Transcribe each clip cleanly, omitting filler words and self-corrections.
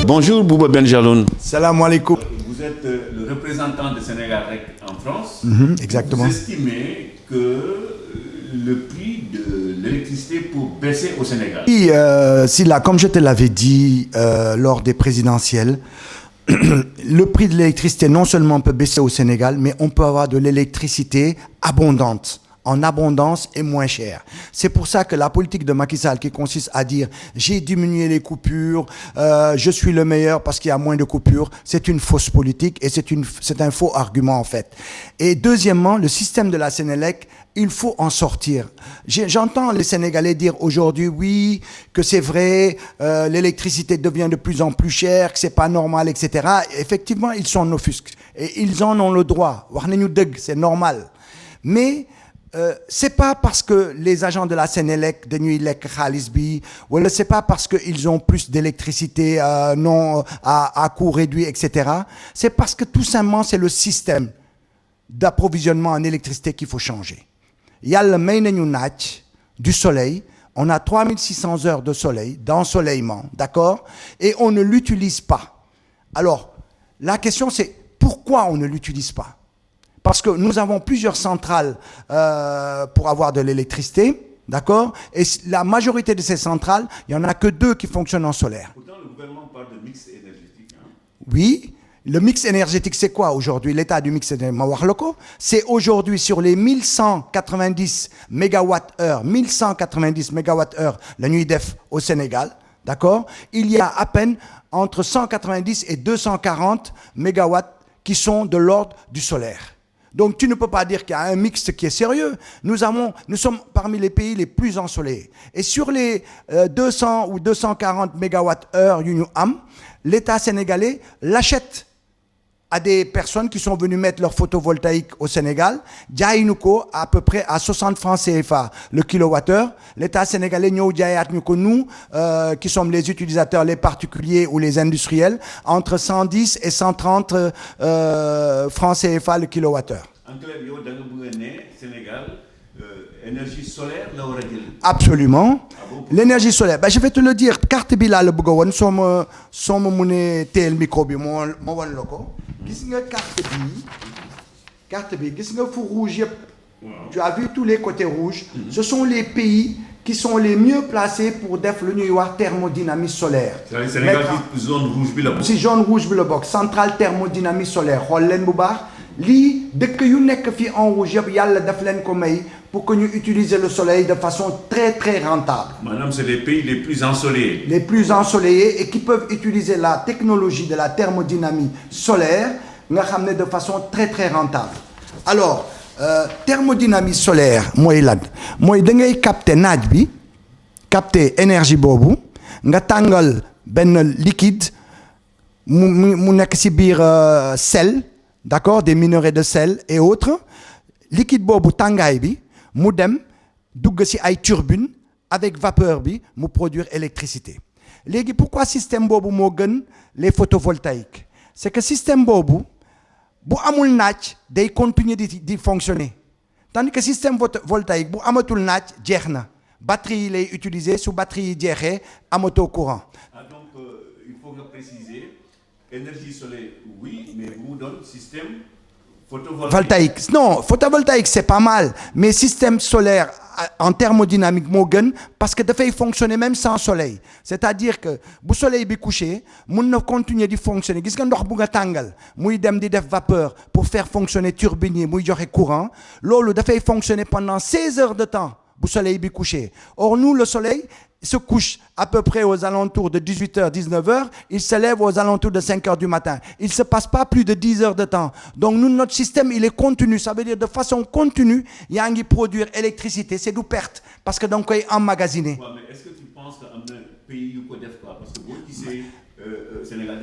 Bonjour Bouba Benjaloun. Salam alaikum. Vous êtes le représentant de Sénégal en France. Exactement. Vous estimez que le prix de l'électricité peut baisser au Sénégal? Oui, Silla, comme je te l'avais dit lors des présidentielles, le prix de l'électricité non seulement peut baisser au Sénégal, mais on peut avoir de l'électricité abondante, en abondance et moins chère. C'est pour ça que la politique de Macky Sall qui consiste à dire j'ai diminué les coupures, je suis le meilleur parce qu'il y a moins de coupures, c'est une fausse politique et c'est un faux argument en fait. Et deuxièmement, le système de la Sénélec, il faut en sortir. J'entends les Sénégalais dire aujourd'hui, oui, que c'est vrai, l'électricité devient de plus en plus chère, que c'est pas normal, etc. Effectivement, ils sont offusqués et ils en ont le droit. C'est normal. Mais c'est pas parce que les agents de la Sénélec de nuit lek khalis bi, ou c'est pas parce qu'ils ont plus d'électricité non à coût réduit, etc. C'est parce que tout simplement c'est le système d'approvisionnement en électricité qu'il faut changer. Il y a le main du soleil, on a 3600 heures de soleil, d'ensoleillement, d'accord? Et on ne l'utilise pas. Alors, la question c'est pourquoi on ne l'utilise pas? Parce que nous avons plusieurs centrales pour avoir de l'électricité, d'accord? Et la majorité de ces centrales, il n'y en a que 2 qui fonctionnent en solaire. Pourtant, le gouvernement parle de mix énergétique. Hein? Oui. Le mix énergétique, c'est quoi aujourd'hui? L'état du mix énergétique, c'est aujourd'hui sur les 1190 MWh, 1190 MWh la nuit def au Sénégal, d'accord? Il y a à peine entre 190 et 240 MW qui sont de l'ordre du solaire. Donc tu ne peux pas dire qu'il y a un mix qui est sérieux. Nous sommes parmi les pays les plus ensoleillés. Et sur les 200 ou 240 MWh l'État sénégalais l'achète à des personnes qui sont venues mettre leur photovoltaïque au Sénégal, Djaïnuko à peu près à 60 francs CFA le kilowattheure. L'État sénégalais nous qui sommes les utilisateurs, les particuliers ou les industriels, entre 110 et 130 francs CFA le kilowattheure. En clair, il y a Sénégal, énergie solaire, là, absolument. Ah bon? L'énergie solaire, je vais te le dire, carte bila le bugawon somme mune tel micro bi mo won loko. Gis nga carte bi gis nga fu rouge yep. Tu as vu tous les côtés rouges. Ce sont les pays qui sont les mieux placés pour def le ñuy wax thermodynamie solaire. C'est le Sénégal qui zone rouge bi la bok. Si jaune rouge bi la bok, centrale thermodynamie solaire. Xol len bu baax. Li dëkk yu nekk fi en rouge yep yalla daf len ko may pour que nous utilisions le soleil de façon très très rentable. Madame, c'est les pays les plus ensoleillés. Les plus ensoleillés et qui peuvent utiliser la technologie de la thermodynamie solaire de façon très très rentable. Alors, thermodynamie solaire, moi da ngay capter naaj bi, capter énergie bobu, nga tangal ben liquide mu nek ci bir sel, d'accord, des minerais de sel et autres. Liquide bobu tangay bi mu dem dugg ci ay turbine avec vapeur bi mu produire électricité. Légui pourquoi système bobu mo gën les photovoltaïques? C'est que système bobu bu amul naaj day continuer di fonctionner. Tandis que système photovoltaïque bu amatul naaj jeexna. Batterie lay utiliser, sous batterie jeexé amato courant. Ah, donc il faut préciser énergie solaire oui, mais vous donne système photovoltaïque. Non, photovoltaïque c'est pas mal, mais système solaire en thermodynamique moo gën parce que dafay fonctionner même sans soleil. C'est-à-dire que bu soleil bi couché mun na continuer di fonctionner. Gis nga ndox bu nga tàngal muy dem di def vapeur pour faire fonctionner turbine yi muy joxe courant. Loolu dafay fonctionner pendant 16 heures de temps bu soleil bi couché. Or nous le soleil se couche à peu près aux alentours de 18h, 19h, il se lève aux alentours de 5h du matin. Il ne se passe pas plus de 10 heures de temps. Donc nous, notre système, il est continu. Ça veut dire de façon continue, il y a un qui produire électricité, c'est d'où perte. Parce que donc, il est emmagasiné. Ouais, mais est-ce que tu penses qu'un pays qui peut faire quoi? Parce que vous, qui c'est Sénégal,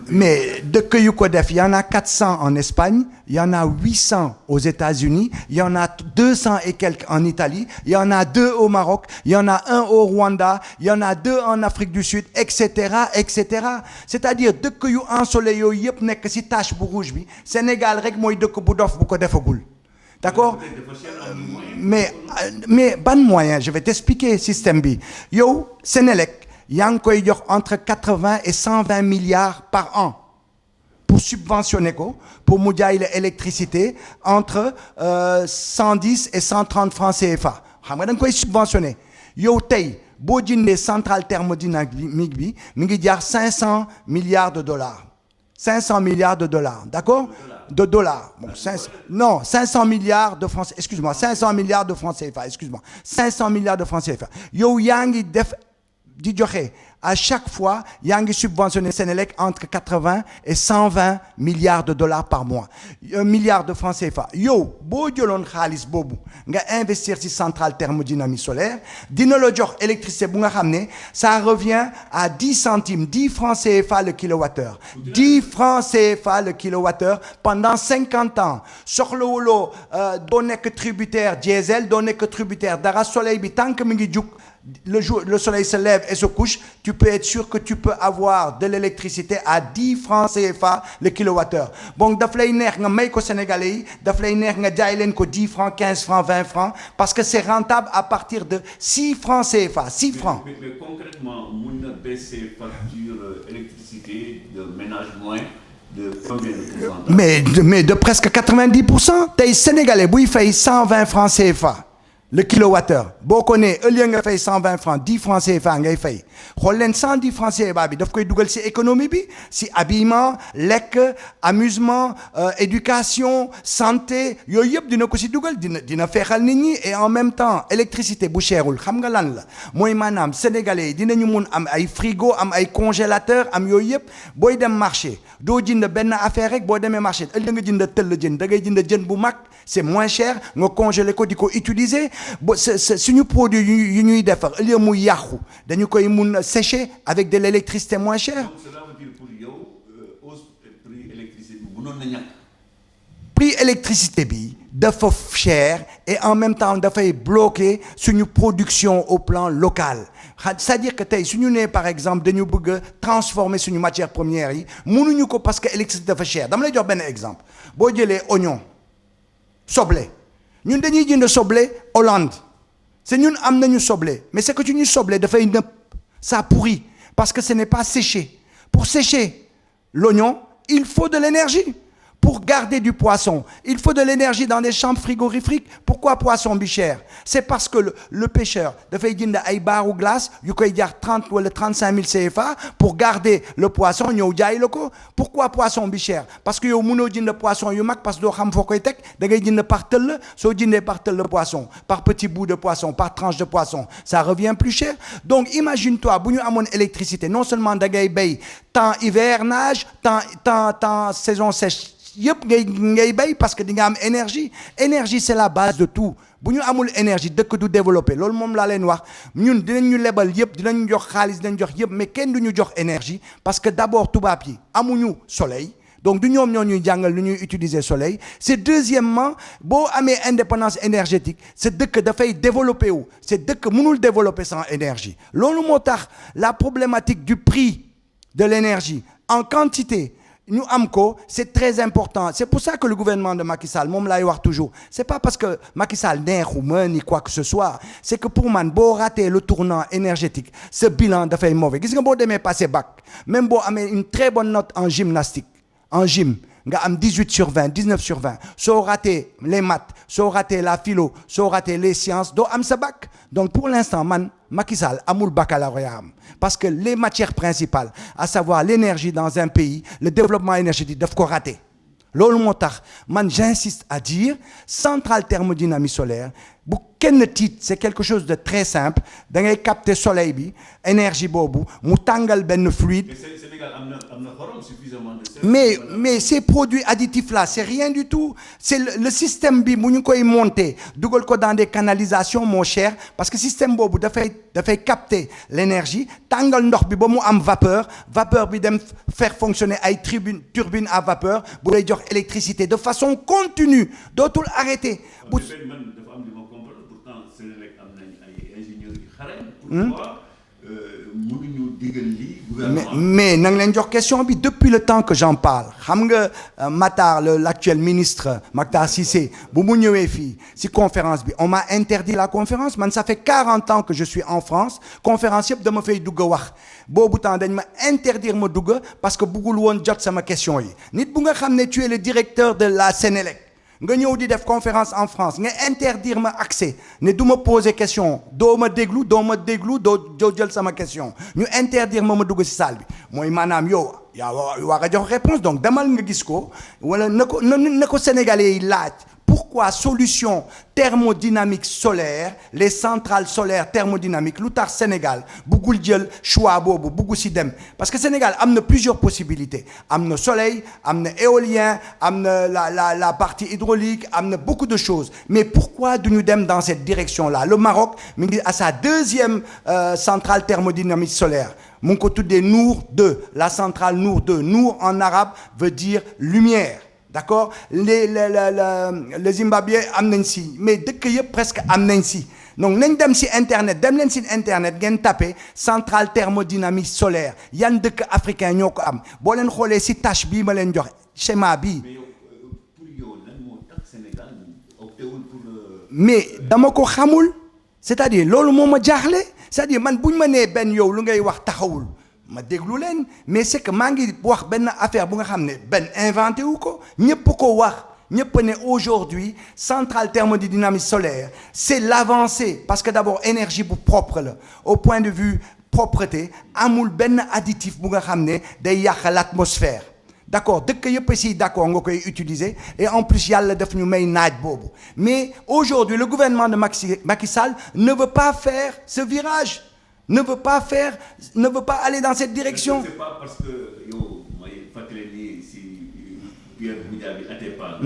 mais de que il y en a 400 en Espagne, il y en a 800 aux États-Unis, il y en a 200 et quelques en Italie, il y en a 2 au Maroc, il y en a 1 au Rwanda, il y en a 2 en Afrique du Sud, etc., etc. C'est-à-dire de que ensoleillé yep nek ci tache bu rouge bi, Sénégal rek moy deuk bu dof bu ko defagul. D'accord? Mais ban moyen, je vais t'expliquer système bi. Yo Sénélec yaa ngi koy jox entre 80 et 120 milliards par an pour subventionner ko pour mu jaay la électricité entre 110 et 130 francs CFA xam nga da nga koy subventionner yow tey boo jëndee centrale thermodynamique bi mi ngi jar 500 milliards de dollars 500 milliards de dollars d'accord de dollars bon 500 milliards de francs excuse-moi 500 milliards de francs CFA excuse-moi 500 milliards de francs CFA yow yaa ngi def di joxe à chaque fois yaa ngi subventionné Sénélec entre 80 et 120 milliards de dollars par mois milliards de francs CFA yow boo jëloon xaalis boobu nga investir ci centrale thermodynamique solaire dina la jox électricité bu nga xam ne ça revient à 10 centimes 10 francs CFA le kilowattheure 10 francs CFA le kilowattheure pendant 50 ans soxlawuloo doo nekk tributaire diesel doo nekk tributaire dara soleil bi tant que mi ngi jug le soleil se lève et se couche, tu peux être sûr que tu peux avoir de l'électricité à 10 francs CFA le kilowattheure. Donc, daf lay neex nga may ko Sénégalais yi, daf lay neex nga jaay leen ko 10 francs, 15 francs, 20 francs, parce que c'est rentable à partir de 6 francs CFA, 6 francs. Mais concrètement, on a baissé facture électricité de ménage moins de combien de pourcentage? Mais de presque 90%. Tey Sénégalais buy fay 120 francs CFA. Le kilowattheure boo ko nee au lieu nga fay 120 francs 10 francs CFA ngay fay xool leen 110 francs CFA bi daf koy dugal ci économie bi ci habillement lekk amusement éducation santé yooyu yëpp dina ko ci dugal dina feexal nit ñi et en même temps électricité bu cherul xam nga lan la mooy maanaam sénégalais yi dinañu mun am ay frigo am ay congélateur am yooyu yëpp booy dem marché doo jënd benn affaire rek boo demee marché ëllëg nga jënd tëll jën da ngay jënd jën bu mag c'est moins cher nga congelé ko di ko utiliser ba suñu produit yu ñuy defar au lieu mu yàqu dañu koy mun sécher avec de l'électricité moins chère. Donc cela veut dire pour yow hausse prix électricité bi mënoon na ñàkk. prix électricité bi dafa cher et en même temps dafay bloquer suñu production au plan local c'est-à-dire que tey suñu nee par exemple dañu bëgg a transformer suñu matières premières yi mënuñu ko parce que électricité dafa cher dama lay jox benn exemple boo jëlee oignon soble ñun dañuy jënd soble Hollande c'est ñun am nañu soble mais c'est que suñu soble dafay nëb ça pourrit parce que ce n'est pas séché pour sécher l'oignon il faut de l'énergie pour garder du poisson il faut de l'énergie dans des chambres frigorifiques pourquoi poisson bi cher c'est parce que le pêcheur dafay jënd ay baaru glace yu koy jar 30 wala 35 000 CFA pour garder le poisson ñëw jaay la ko pourquoi poisson bi cher parce que yow mënoo jënd poisson yu mag parce que doo xam foo koy teg da ngay jënd par tëll soo jëndee par tëll de poisson par petit bout de poisson par tranche de poisson ça revient plus cher donc imagine-toi bu ñu amoon électricité non seulement da ngay bay temps hivernage temps saison sèche yëpp ngay bay parce que di nga am énergie c'est la base de tout bu ñu amul énergie dëkk du développé loolu moom laa leen wax ñun dinañ ñu lebal yëpp dinañ jox xaalis dinañ jox yëpp mais kenn du ñu jox énergie parce que d'abord tubaab yi amuñu soleil donc du ñoom ñoo ñuy jàngal nu ñuy utiliser soleil c'est deuxièmement boo amee indépendance énergétique sa dëkk dafay développé wu sa dëkk mënul développer sans énergie loolu moo tax la problématique du prix de l'énergie en quantité ñu am ko c'est très important c'est pour ça que le gouvernement de Macky Sall moom laay wax toujours c'est pas parce que Macky Sall neexuma ni quoi que ce soit c'est que pour man boo raté le tournant énergétique ce bilan dafay mauvais gis nga boo demee passer bac même boo amee une très bonne note en gymnastique en gym nga am 18 sur 20 19 sur 20 soo raté les maths soo raté la philo soo raté les sciences doo am sa bac donc pour l'instant man Macky Sall amul baccalauréat am parce que les matières principales à savoir l'énergie dans un pays le développement énergétique daf ko raté loolu moo tax man j'insiste à dire centrale thermodynamique solaire bu kenn tiit c'est quelque chose de très simple da ngay capter soleil bi énergie boobu mu tàngal benn fluide. Sénégal am na xorom suffisamment de sel. mais ces produits additifs là c'est rien du tout c'est le système bi bu ñu koy monter dugal ko dans des canalisations mon cher parce que système boobu dafay capter l'énergie tàngal ndox bi ba mu am vapeur bi dem faire fonctionner ay turbine à vapeur bu lay jox électricité de façon continue dootul arrêter. Pourtant Sénélec am nañ ay ingénieurs yu xarañ. Pourquoi mënuñu mais nang leen jox question bi depuis le temps que j'en parle xam nga Matar l'actuel ministre Matar Cissé bu mu ñëwee fii si conférence bi on m'a interdit la conférence man ça fait 40 ans que je suis en France conférence yëpp dama fay dugg wax boobu temps dañ ma interdire ma dugg parce que bëggul woon jot sama question yi nit bu nga xam ne tu es le directeur de la Sénélec nga ñëw di def conférence en France nga interdire ma accès ne du ma poser question doo ma déglu doo jël sama question ñu interdire ma dugg ci salle bi mooy maanaam yow yaa war a jox réponse donc demal nga gis ko wala na ko sénégalais yi laaj pourquoi solution thermodynamique solaire les centrales solaires thermodynamiques lu tax Sénégal buggul jël choix boobu buggu ci dem parce que Sénégal am na plusieurs possibilités am na soleil am na éolien am na la partie hydraulique am na beaucoup de choses mais pourquoi duñu dem dans cette direction-là le Maroc mi ngi à sa deuxième centrale thermodynamique solaire mu ngi ko tuddee Nour 2 la centrale Nour 2 Nour en arabe veut dire lumière. D'accord les Zimbabwe am nañ si mais dëkk yëpp presque am nañ si donc nañ dem si internet dem leen si internet ngeen tapé centrale thermodynamique solaire yan dëkk africain ñoo ko am boo leen xoolee si tâche bii ma leen jox schéma bii. mais dama ko xamul c'est-à-dire loolu moo ma jaaxle c'est-à-dire man buñ ma nee benn yow lu ngay wax taxawul. ma déglu leen mais c'est que maa ngi wax benn affaire bu nga xam ne benn inventé wu ko ñëpp ko wax ñëpp ne aujourd'hui centrale thermodynamique solaire c'est l'avancée parce que d'abord énergie bu propre la au point de vue propreté amul benn additif bu nga xam ne day yàq l'atmosphère d'accord dëkk yëpp si d'accord nga koy utiliser et en plus yàlla daf ñu may naaj boobu mais aujourd'hui le gouvernement de Macky Sall ne veut pas faire ce virage ne veut pas aller dans cette direction. C'est pas parce que yow may fàttali ni si Pierre Goudiaby Atepa.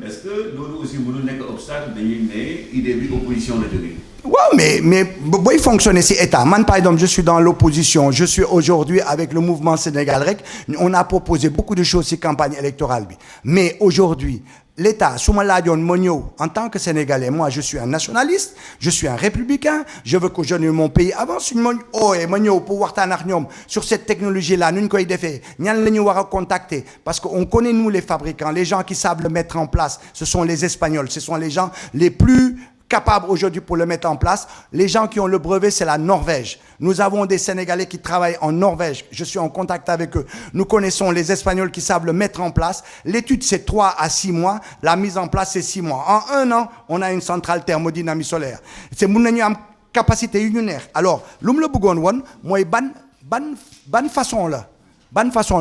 Est-ce que loolu aussi mënul nekk obstacle dañuy ne idée bi opposition la jógee. waaw mais booy fonctionner si état man par exemple je suis dans l'opposition je suis aujourd'hui avec le mouvement Sénégal Rek on a proposé beaucoup de choses si campagne électorale bi mais aujourd'hui l'État su ma laajoon ma ñëw en tant que Sénégalais moi je suis un nationaliste je suis un républicain je veux que jeune mon pays avance suñu ma ooyee ma ñëw pour waxtaan ak ñoom sur cette technologie là nu ñu koy defee ñan la ñu war a contacter parce que on connaît nous les fabricants les gens qui savent le mettre en place ce sont les Espagnols ce sont les gens les plus capables aujourd'hui pour le mettre en place. Les gens qui ont le brevet, c'est la Norvège. Nous avons des Sénégalais qui travaillent en Norvège. Je suis en contact avec eux. Nous connaissons les Espagnols qui savent le mettre en place. L'étude, c'est 3 à 6 mois. La mise en place, c'est 6 mois. En 1 an, on a une centrale thermodynamique solaire. C'est mun nañu am capacité yu ñu neex. Alors, lu mu la bëggoon woon mooy ban façon la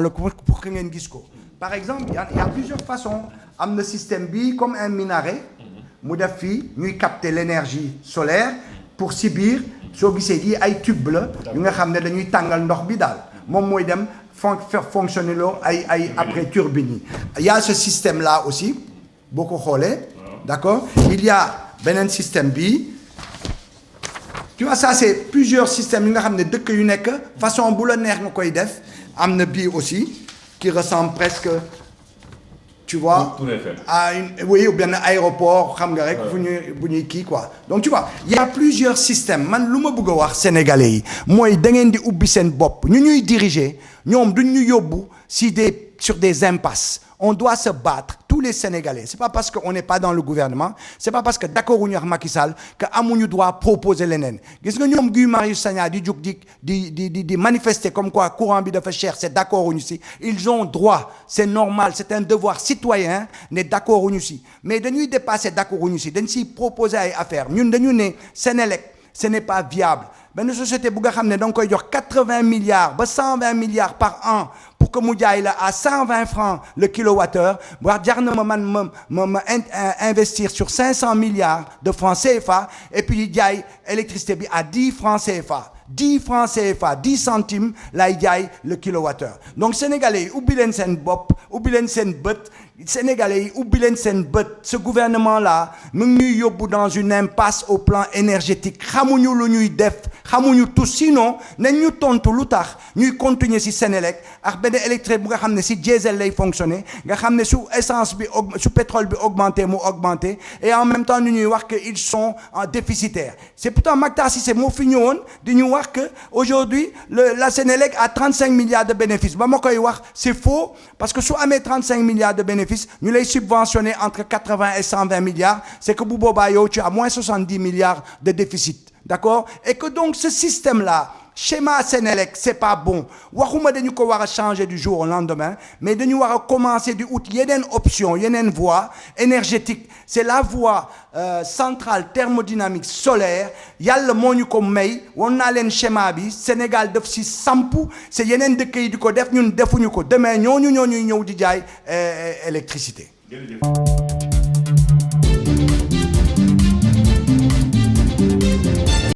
pour que ngeen gis ko. Par exemple, il y a plusieurs façons. Am na système bi comme un minaret. mu def fii ñuy capter l'énergie solaire pour si biir soo gisee yi ay tube la yu nga xam ne dañuy tàngal ndox bi daal moom mooy dem faire fonctionner loo ay après turbine yi il y a ce système là aussi boo ko xoolee d'accord il y a beneen système bi tu vois ça c'est plusieurs systèmes yi nga xam ne dëkk yu nekk façon bu la neex nga koy def am na bii aussi qui ressemble presque tu vois à oui ou bien aéroport xam nga rek bu ñuy kii quoi donc tu vois il y a plusieurs systèmes man lu ma bëgg a wax sénégalais yi mooy da ngeen di ubbi seen bopp ñu ñuy diriger ñoom duñ ñu yóbbu sur des impasses on doit se battre tous les Sénégalais c'est pas parce que on n'est pas dans le gouvernement c'est pas parce que d'accord uñu ak Macky Sall que amuñu droit proposer leneen gis nga ñoom Guy Marius Sagna di jóg di manifester comme quoi courant bi dafa cher c'est d'accord uñu si ils ont droit c'est normal c'est un devoir citoyen ne d'accord uñu si mais dañuy dépasser d'accord uñu si dañ siy proposer ay affaires ñun dañu ne Sénélec ce n'est pas viable benn société bu nga xam ne da nga koy jox 80 milliards ba 120 milliards par an pour que mu jaay la à 120 francs le kilowattheure wax jar na ma investir sur 500 milliards de francs CFA et puis jaay électricité bi à 10 francs CFA 10 francs CFA 10 centimes lay jaay le kilowattheure donc sénégalais yi ubbi leen seen bopp ubbi leen seen bët sénégalais yi ubbi leen seen bët ce gouvernement là mu ngi ñuy yóbbu dans une impasse au plan énergétique xamuñu lu ñuy def xamuñu tout sinon nañ ñu tontu lu tax ñuy continuer ci Sénélec ak benn électrique bu nga xam ne ci diesel lay fonctionner nga xam ne su essence bi su pétrole bi augmenté mu augmenté et en même temps ñu ñuy wax que ils sont en déficitaire c'est pourtant Mactar Cissé moo fi ñëwoon di ñu wax que aujourd'hui la Sénélec a 35 milliards de bénéfices ba ma koy wax c'est faux parce que su amee 35 milliards de bénéfices ñu lay subventionner entre 80 et 120 milliards c'est que bu boobaa yow tu as moins 70 milliards de déficit d'accord et que donc ce système-là schéma Sénélec c'est pas bon waxuma dañu ko war a changer du jour au lendemain mais dañu war a commencer di ut yeneen option yeneen voie énergétique c'est la voie centrale thermodynamique solaire yàlla moo ñu ko may won naa leen schéma bi Sénégal def si sampu c'est yeneen dëkk yi di ko def ñun defuñu ko demain ñooñu ñëw di jaay électricité.